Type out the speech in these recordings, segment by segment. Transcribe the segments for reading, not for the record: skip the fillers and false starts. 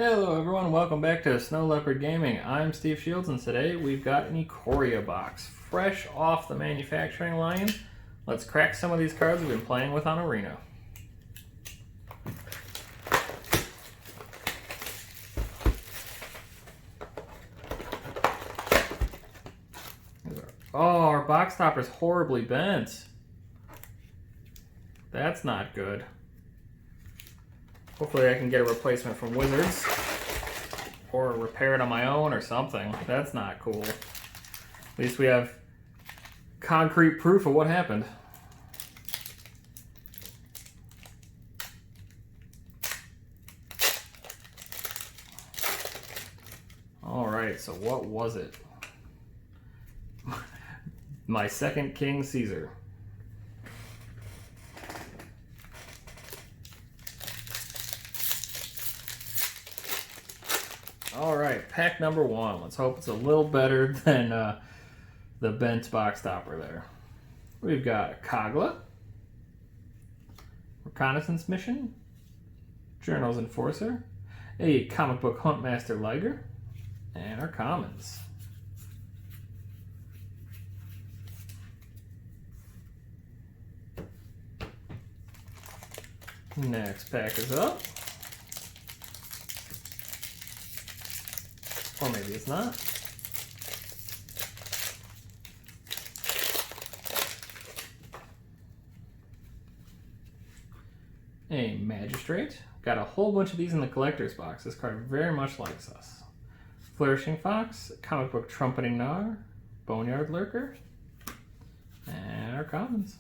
Hello everyone, welcome back to Snow Leopard Gaming. I'm Steve Shields and today we've got an Ikoria box, fresh off the manufacturing line. Let's crack some of these cards we've been playing with on Arena. Oh, our box topper's horribly bent. That's not good. Hopefully I can get a replacement from Wizards. Or repair it on my own or something. That's not cool. At least we have concrete proof of what happened. Alright, so what was it? My second King Caesar. Alright, pack number one. Let's hope it's a little better than the bent box topper there. We've got a Kagla, Reconnaissance Mission, Journals Enforcer, a Comic Book Huntmaster Liger, and our commons. Next pack is up. Or maybe it's not. A Magistrate. Got a whole bunch of these in the collector's box. This card very much likes us. Flourishing Fox, Comic Book Trumpeting Gnar, Boneyard Lurker, and our commons.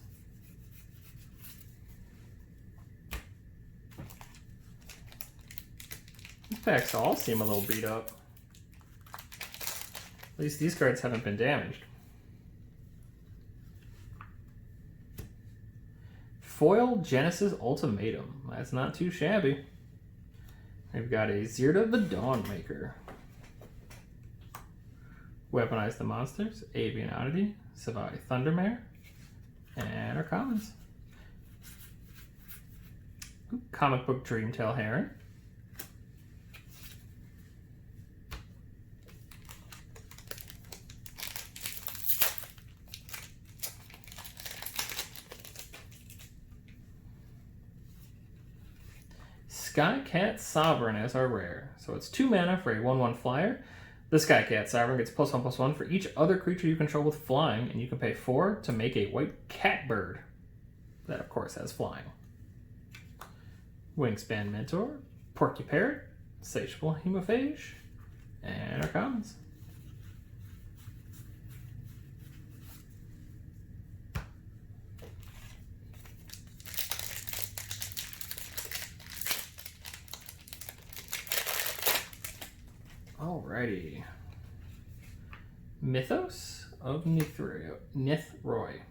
These packs all seem a little beat up. At least these cards haven't been damaged. Foil Genesis Ultimatum. That's not too shabby. We've got a Zirda the Dawnmaker. Weaponize the Monsters, Avian Oddity, Savai Thundermare, and our commons. Comic Book Dreamtail Heron. Skycat Sovereign as our rare. So it's 2 mana for a 1/1 flyer. The Skycat Sovereign gets +1/+1 for each other creature you control with flying, and you can pay 4 to make a white catbird. That, of course, has flying. Wingspan Mentor, Porky Parrot, Satiable Hemophage, and our commons. Alrighty. Mythos of Nithroy.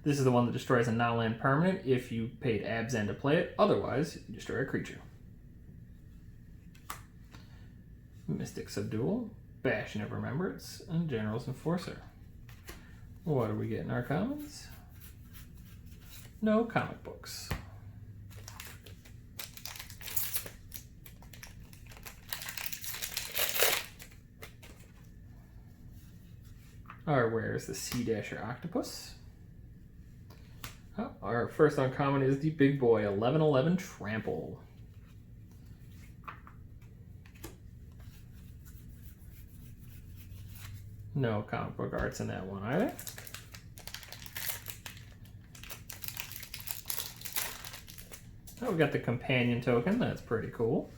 This is the one that destroys a non-land permanent if you paid Abzan to play it. Otherwise, you destroy a creature. Mystic Subdual, Bastion of Remembrance, and General's Enforcer. What do we get in our commons? No comic books. Our rare is the Sea Dasher Octopus. Oh, our first uncommon is the big boy, 11/11 Trample. No comic book arts in that one either. Oh, we got the companion token. That's pretty cool.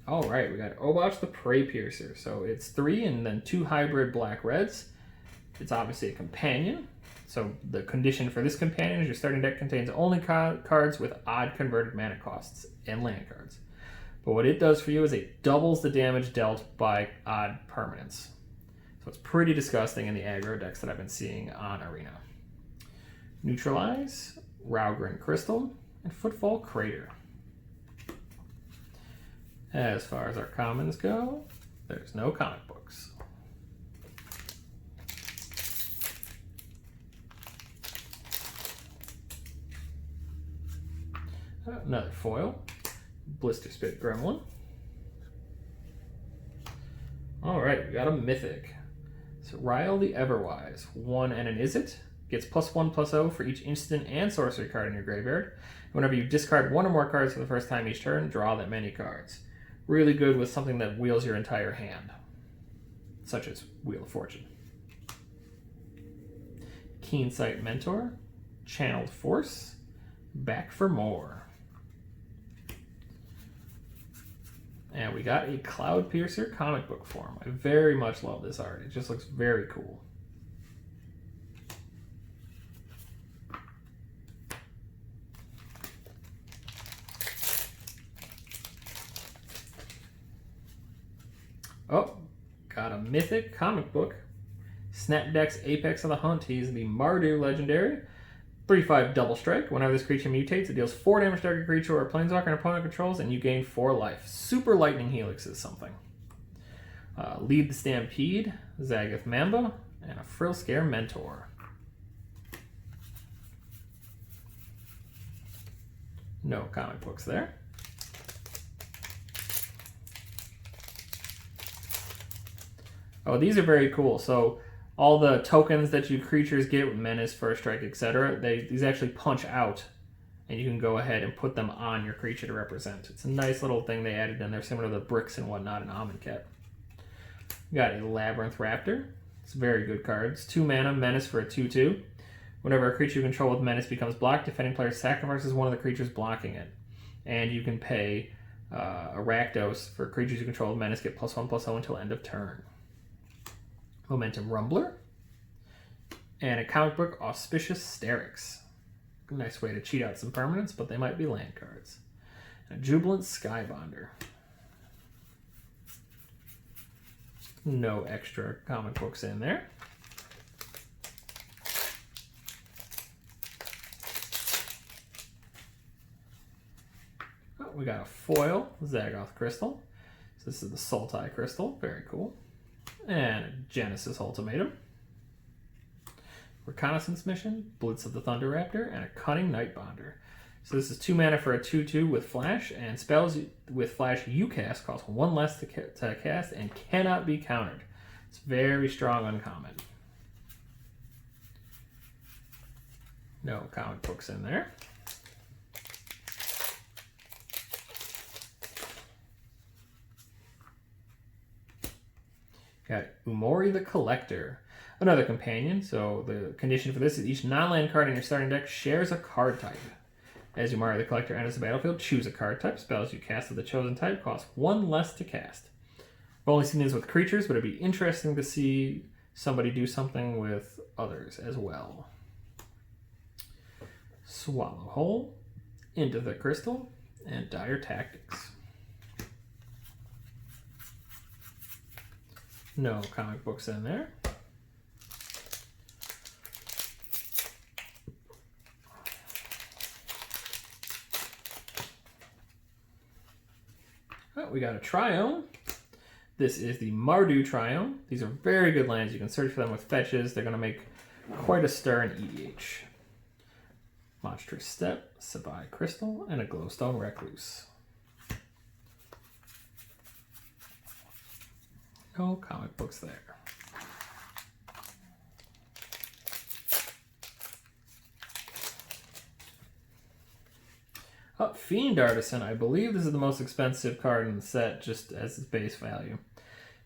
All right, we got Obach the Prey Piercer. So it's 3 and then 2 hybrid black-reds. It's obviously a companion. So the condition for this companion is your starting deck contains only cards with odd converted mana costs and land cards. But what it does for you is it doubles the damage dealt by odd permanents. So it's pretty disgusting in the aggro decks that I've been seeing on Arena. Neutralize, Raugrin Crystal, and Footfall Crater. As far as our commons go, there's no comic books. Another foil. Blister Spit Gremlin. Alright, we got a Mythic. So Ryle the Everwise, 1 and an Is It. Gets +1/+0 for each instant and sorcery card in your graveyard. Whenever you discard one or more cards for the first time each turn, draw that many cards. Really good with something that wheels your entire hand, such as Wheel of Fortune. Keensight Mentor, Channeled Force, Back for More. And we got a Cloud Piercer comic book form. I very much love this art. It just looks very cool. Oh, got a Mythic comic book. Snapdeck's Apex of the Hunt. He's the Mardu legendary. 3/5 double strike. Whenever this creature mutates, it deals 4 damage to target creature or planeswalker an opponent controls, and you gain 4 life. Super Lightning Helix is something. Lead the Stampede, Zagoth Mamba, and a Frill Scare Mentor. No comic books there. Oh, these are very cool. So all the tokens that you creatures get with Menace, First Strike, etc., these actually punch out, and you can go ahead and put them on your creature to represent. It's a nice little thing they added in there, similar to the bricks and whatnot in Amonkhet. We got a Labyrinth Raptor. It's a very good card. It's 2 mana, Menace for a 2/2. Whenever a creature you control with Menace becomes blocked, defending player sacrifices one of the creatures blocking it. And you can pay a Rakdos for creatures you control with Menace, get +1/+0 until end of turn. Momentum Rumbler, and a comic book, Auspicious Sterix. A nice way to cheat out some permanents, but they might be land cards. And a Jubilant Skybonder. No extra comic books in there. Oh, we got a foil Zagoth Crystal. So this is the Sultai Crystal, very cool. And a Genesis Ultimatum, Reconnaissance Mission, Blitz of the Thunder Raptor, and a Cunning Nightbonder. So this is 2 mana for a 2/2 with flash, and spells with flash you cast cost 1 less to cast and cannot be countered. It's very strong uncommon. No comic books in there. Got Umori the Collector, another companion. So the condition for this is each non-land card in your starting deck shares a card type. As Umori the Collector enters the battlefield, choose a card type. Spells you cast of the chosen type cost 1 less to cast. I've only seen these with creatures, but it'd be interesting to see somebody do something with others as well. Swallow Hole, Into the Crystal, and Dire Tactics. No comic books in there. Oh, we got a Triome. This is the Mardu Triome. These are very good lands. You can search for them with fetches. They're going to make quite a stir in EDH. Monstrous Step, Sabai Crystal, and a Glowstone Recluse. No comic books there. Fiend Artisan. I believe this is the most expensive card in the set, just as its base value.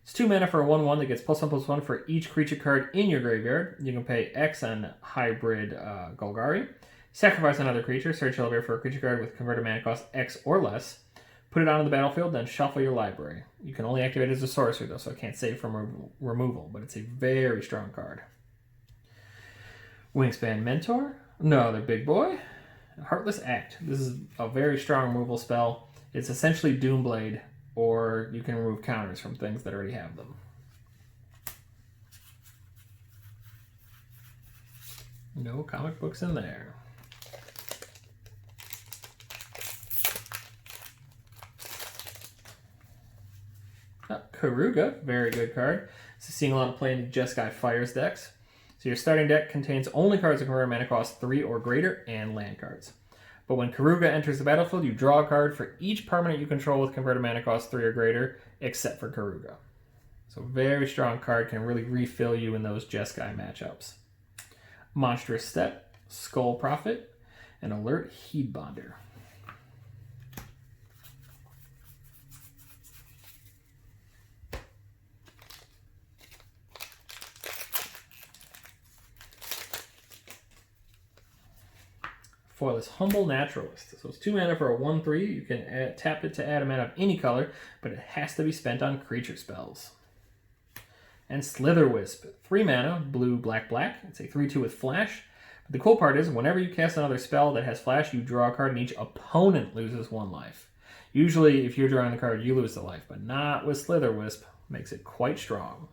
It's 2 mana for a 1/1 that gets +1/+1 for each creature card in your graveyard. You can pay X on Hybrid Golgari. Sacrifice another creature. Search your library for a creature card with converted mana cost X or less. Put it onto the battlefield, then shuffle your library. You can only activate it as a sorcery, though, so I can't save from removal, but it's a very strong card. Wingspan Mentor. Another big boy. Heartless Act. This is a very strong removal spell. It's essentially Doomblade, or you can remove counters from things that already have them. No comic books in there. Karuga, very good card. So seeing a lot of play in the Jeskai Fires decks. So your starting deck contains only cards that convert mana cost 3 or greater and land cards. But when Karuga enters the battlefield, you draw a card for each permanent you control with converted mana cost 3 or greater, except for Karuga. So very strong card, can really refill you in those Jeskai matchups. Monstrous Step, Skull Prophet, and Alert Heedbonder. Foil is Humble Naturalist. So it's 2 mana for a 1/3. You can tap it to add a mana of any color, but it has to be spent on creature spells. And Slitherwisp, 3 mana, blue, black, black. It's a 3/2 with flash. But the cool part is, whenever you cast another spell that has flash, you draw a card and each opponent loses 1 life. Usually, if you're drawing the card, you lose the life, but not with Slitherwisp. Makes it quite strong.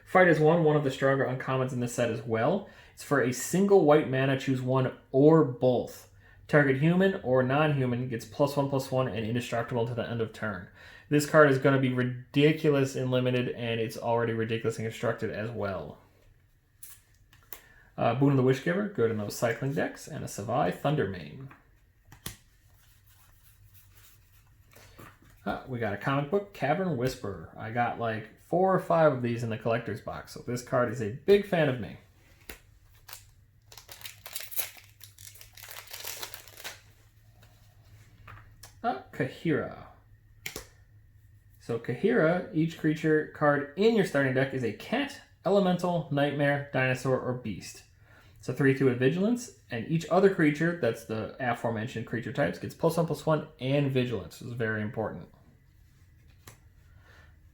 Fight is one of the stronger uncommons in this set as well. It's for a single white mana, choose one or both. Target human or non-human gets +1/+1 and indestructible to the end of turn. This card is going to be ridiculous in limited, and it's already ridiculous in constructed as well. Boon of the Wishgiver, good in those cycling decks, and a Savai Thundermane. We got a comic book, Cavern Whisperer. I got like 4 or 5 of these in the collector's box, so this card is a big fan of me. Kahira. So Kahira, each creature card in your starting deck is a cat, elemental, nightmare, dinosaur, or beast. It's a 3/2 with vigilance, and each other creature, that's the aforementioned creature types, gets +1/+1 and vigilance, which is very important.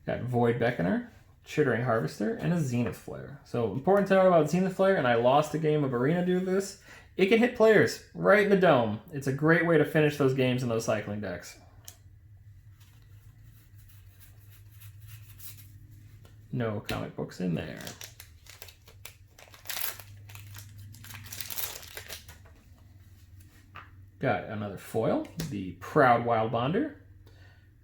Got Void Beckoner, Chittering Harvester, and a Zenith Flare. So important to know about Zenith Flare, and I lost a game of Arena due to this. It can hit players right in the dome. It's a great way to finish those games in those cycling decks. No comic books in there. Got another foil, the Proud Wild Bonder.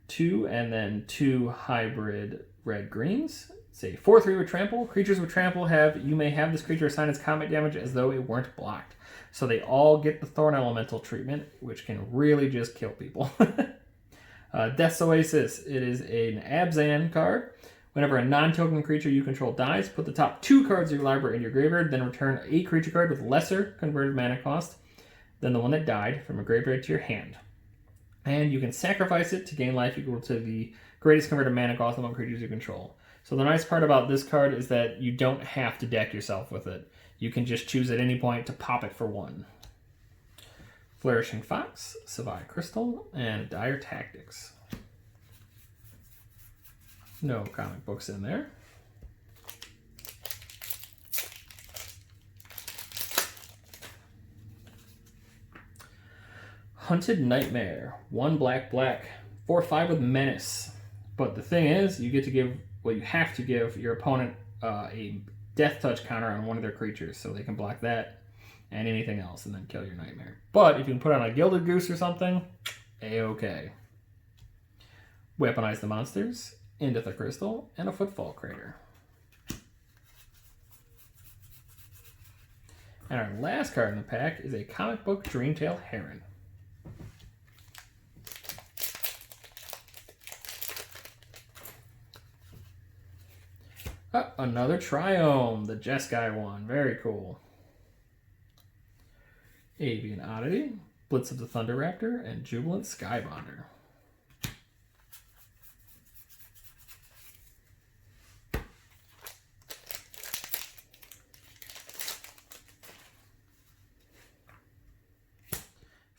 2 and then 2 hybrid red-greens. It's a 4/3 with trample. Creatures with trample you may have this creature assign its combat damage as though it weren't blocked. So they all get the Thorn Elemental treatment, which can really just kill people. Death's Oasis. It is an Abzan card. Whenever a non-token creature you control dies, put the top 2 cards of your library in your graveyard, then return a creature card with lesser converted mana cost than the one that died from a graveyard to your hand. And you can sacrifice it to gain life equal to the greatest converted mana cost among creatures you control. So the nice part about this card is that you don't have to deck yourself with it. You can just choose at any point to pop it for 1. Flourishing Fox, Savai Crystal, and Dire Tactics. No comic books in there. Hunted Nightmare, 1 black, 4/5 with Menace. But the thing is, you have to give your opponent a Death Touch counter on one of their creatures, so they can block that and anything else, and then kill your Nightmare. But if you can put on a Gilded Goose or something, a-okay. Weaponize the Monsters, Into the Crystal, and a Footfall Crater. And our last card in the pack is a comic book Dreamtail Heron. Another Triome, the Jeskai one. Very cool. Avian Oddity, Blitz of the Thunder Raptor, and Jubilant Skybonder.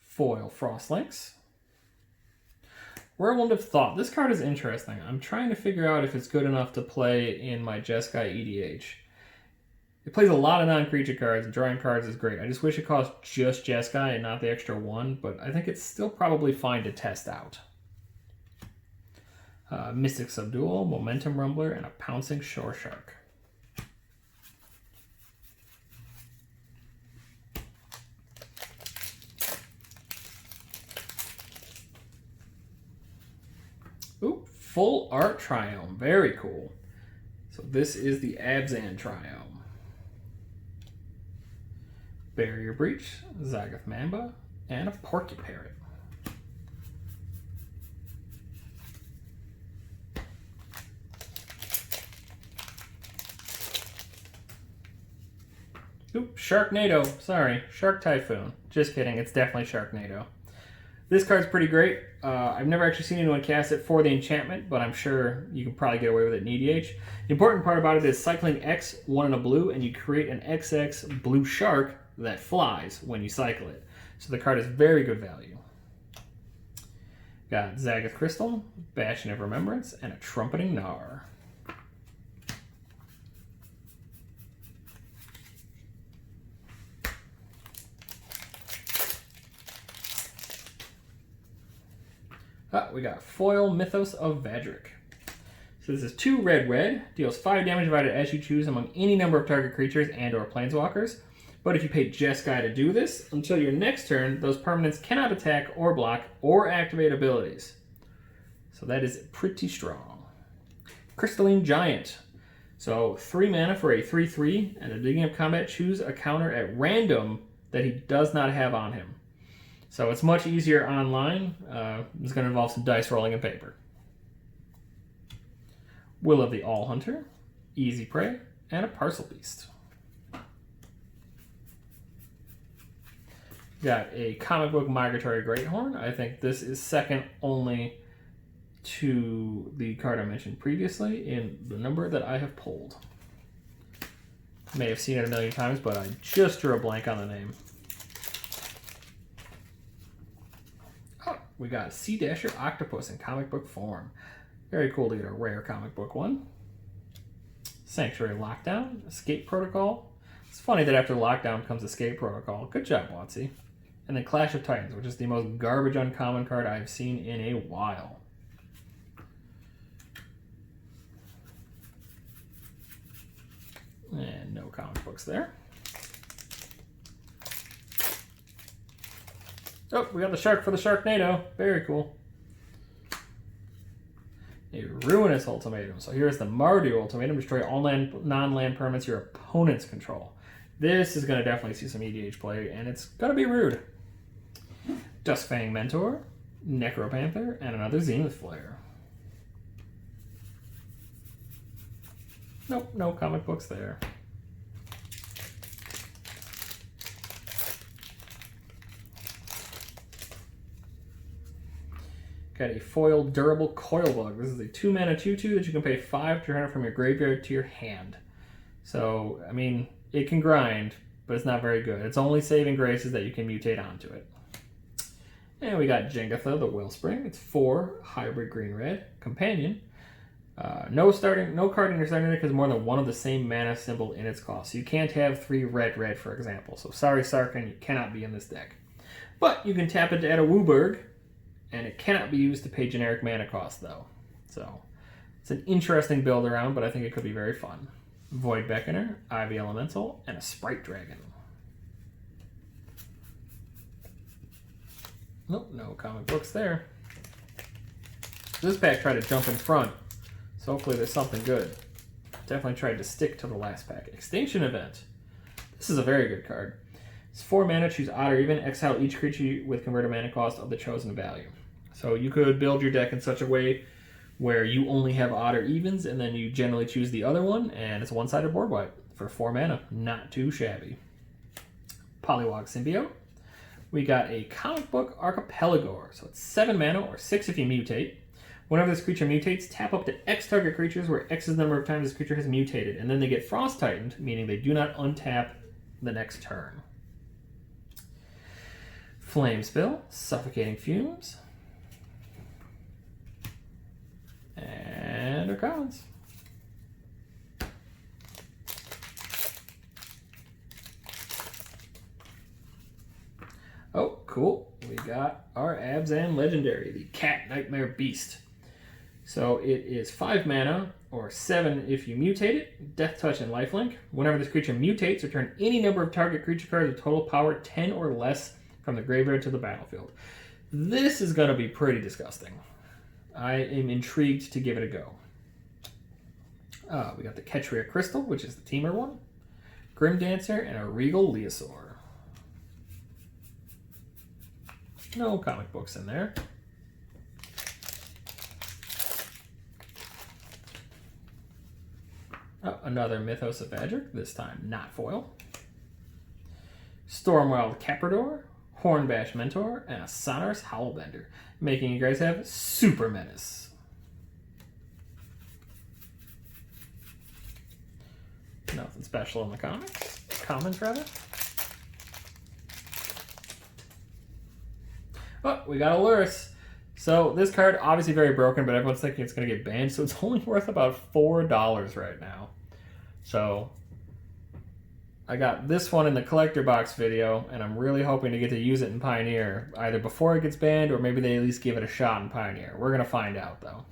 Foil Frostlinks. Whirlwind of Thought. This card is interesting. I'm trying to figure out if it's good enough to play in my Jeskai EDH. It plays a lot of non-creature cards, and drawing cards is great. I just wish it cost just Jeskai and not the extra 1, but I think it's still probably fine to test out. Mystic Subdual, Momentum Rumbler, and a Pouncing Shore Shark. Ooh, full art Triome. Very cool. So this is the Abzan Triome. Barrier Breach, Zagoth Mamba, and a Porcupine. Oop, Sharknado. Sorry, Shark Typhoon. Just kidding, it's definitely Sharknado. This card's pretty great. I've never actually seen anyone cast it for the enchantment, but I'm sure you can probably get away with it in EDH. The important part about it is cycling X, 1 and a blue, and you create an XX blue shark that flies when you cycle it. So the card is very good value. Got Zagath Crystal, Bastion of Remembrance, and a Trumpeting Gnar. We got Foil Mythos of Vadrik. So this is 2 red, deals 5 damage divided as you choose among any number of target creatures and or planeswalkers. But if you pay Jeskai to do this, until your next turn, those permanents cannot attack or block or activate abilities. So that is pretty strong. Crystalline Giant. So 3 mana for a 3/3, and at the beginning of combat, choose a counter at random that he does not have on him. So it's much easier online. It's going to involve some dice rolling and paper. Will of the All Hunter, Easy Prey, and a Parcel Beast. Got a comic book Migratory Greathorn. I think this is second only to the card I mentioned previously in the number that I have pulled. May have seen it a million times, but I just drew a blank on the name. We got Sea Dasher Octopus in comic book form. Very cool to get a rare comic book one. Sanctuary Lockdown, Escape Protocol. It's funny that after Lockdown comes Escape Protocol. Good job, WotC. And then Clash of Titans, which is the most garbage uncommon card I've seen in a while. And no comic books there. Oh, we got the shark for the Sharknado. Very cool. A Ruinous Ultimatum. So here's the Mardu Ultimatum. Destroy all non-land permanents your opponents control. This is going to definitely see some EDH play, and it's going to be rude. Duskfang Mentor, Necropanther, and another Zenith Flare. Nope, no comic books there. Got a foil durable Coilbug. This is a 2 mana 2/2 that you can pay 5 to return from your graveyard to your hand. So, I mean, it can grind, but it's not very good. Its only saving grace is that you can mutate onto it. And we got Jengatha, the Wellspring. It's 4 hybrid green-red companion. No card in your starting deck has more than one of the same mana symbol in its cost. So you can't have 3 red, for example. So sorry, Sarkhan, you cannot be in this deck. But you can tap it to add a Wooburg, and it cannot be used to pay generic mana cost, though. So it's an interesting build around, but I think it could be very fun. Void Beckoner, Ivy Elemental, and a Sprite Dragon. Nope, no comic books there. This pack tried to jump in front, so hopefully there's something good. Definitely tried to stick to the last pack. Extinction Event. This is a very good card. It's 4 mana, choose odd or even, exile each creature with converted mana cost of the chosen value. So you could build your deck in such a way where you only have odd or evens, and then you generally choose the other one, and it's a one-sided board wipe for 4 mana. Not too shabby. Polywog Symbiote. We got a comic book Archipelagore. So it's 7 mana, or 6 if you mutate. Whenever this creature mutates, tap up to X target creatures, where X is the number of times this creature has mutated, and then they get Frost Titaned, meaning they do not untap the next turn. Flame Spill, Suffocating Fumes, and our cards. Oh, cool. We got our Abzan Legendary, the Cat Nightmare Beast. So it is 5 mana, or 7 if you mutate it, Death Touch and Lifelink. Whenever this creature mutates, return any number of target creature cards with total power 10 or less from the graveyard to the battlefield. This is going to be pretty disgusting. I am intrigued to give it a go. We got the Ketria Crystal, which is the Teamer one, Grim Dancer, and a Regal Leosaur. No comic books in there. Oh, another Mythos of Badger, this time not foil. Stormwild Caprador, Hornbash Mentor, and a Sonorous Howlbender, making you guys have Super Menace. Nothing special in the commons rather. Oh, we got a Lurrus. So this card, obviously very broken, but everyone's thinking it's going to get banned, so it's only worth about $4 right now. So I got this one in the collector box video, and I'm really hoping to get to use it in Pioneer, either before it gets banned, or maybe they at least give it a shot in Pioneer. We're going to find out, though.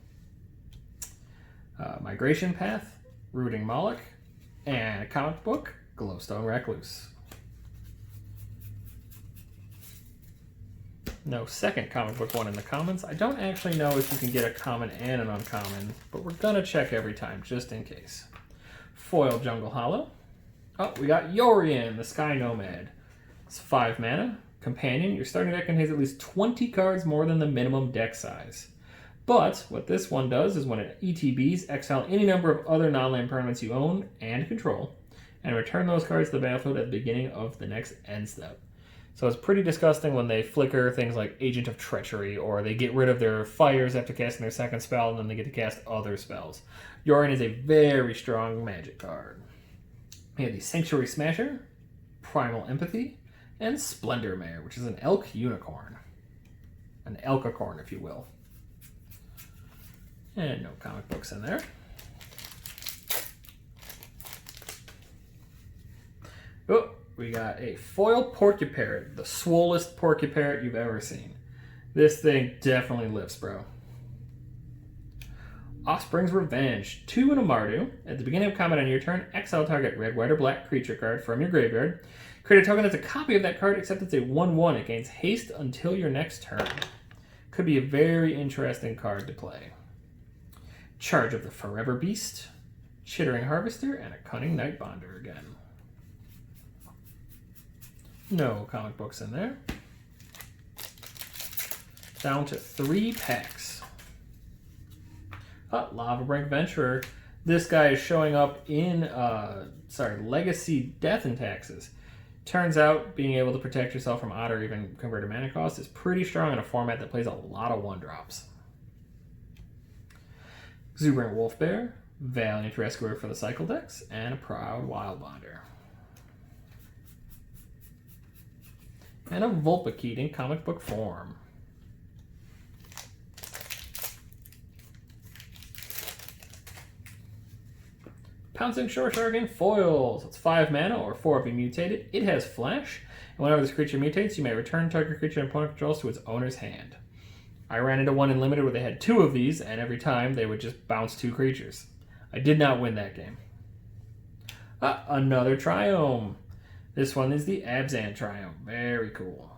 Migration Path, Rooting Moloch, and a comic book, Glowstone Recluse. No second comic book one in the commons. I don't actually know if you can get a common and an uncommon, but we're going to check every time, just in case. Foil Jungle Hollow. Oh, we got Yorian, the Sky Nomad. It's 5 mana, companion. Your starting deck contains at least 20 cards more than the minimum deck size. But what this one does is when it ETBs, exile any number of other non-land permanents you own and control, and return those cards to the battlefield at the beginning of the next end step. So it's pretty disgusting when they flicker things like Agent of Treachery, or they get rid of their fires after casting their second spell, and then they get to cast other spells. Yorian is a very strong magic card. We have the Sanctuary Smasher, Primal Empathy, and Splendor Mare, which is an elk unicorn. An elkacorn, if you will. And no comic books in there. Oh, we got a foil Porcuparrot, the swollest Porcuparrot you've ever seen. This thing definitely lifts, bro. Offspring's Revenge, 2 and a Mardu. At the beginning of combat on your turn, exile target red, white, or black creature card from your graveyard. Create a token that's a copy of that card, except it's a 1/1. It gains haste until your next turn. Could be a very interesting card to play. Charge of the Forever Beast, Chittering Harvester, and a Cunning Nightbonder again. No comic books in there. Down to 3 packs. Lava Brink Venturer. This guy is showing up in, Legacy Death and Taxes. Turns out being able to protect yourself from odd or even converted mana cost is pretty strong in a format that plays a lot of 1-drops. Exuberant Wolfbear, Valiant Rescuer for the Cycle decks, and a Proud Wildbonder. And a Vulpikeet in comic book form. Pouncing Shore Shark in foils. It's 5 mana or 4 if you mutated. It has Flash, and whenever this creature mutates, you may return target creature and opponent controls to its owner's hand. I ran into one in Limited where they had 2 of these, and every time they would just bounce 2 creatures. I did not win that game. Another Triome. This one is the Abzan Triome. Very cool.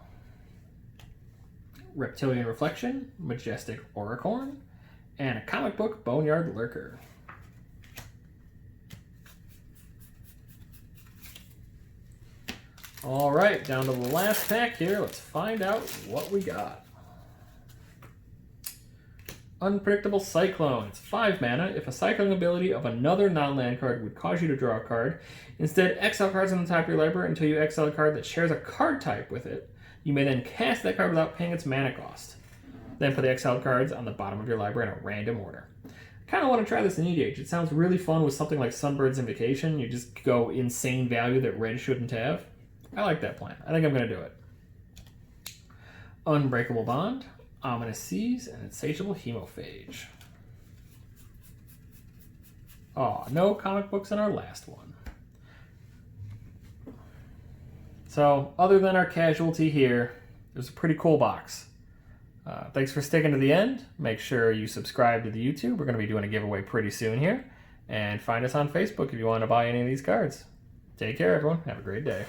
Reptilian Reflection, Majestic Auricorn, and a comic book Boneyard Lurker. All right, down to the last pack here. Let's find out what we got. Unpredictable Cyclone. It's 5 mana. If a cycling ability of another non-land card would cause you to draw a card, instead exile cards on the top of your library until you exile a card that shares a card type with it. You may then cast that card without paying its mana cost. Then put the exiled cards on the bottom of your library in a random order. I kind of want to try this in EDH. It sounds really fun with something like Sunbird's Invocation. You just go insane value that red shouldn't have. I like that plan. I think I'm going to do it. Unbreakable Bond, Ominous Seas, and Insatiable Hemophage. Oh, no comic books in our last one. So, other than our casualty here, it was a pretty cool box. Thanks for sticking to the end. Make sure you subscribe to the YouTube. We're going to be doing a giveaway pretty soon here. And find us on Facebook if you want to buy any of these cards. Take care, everyone. Have a great day.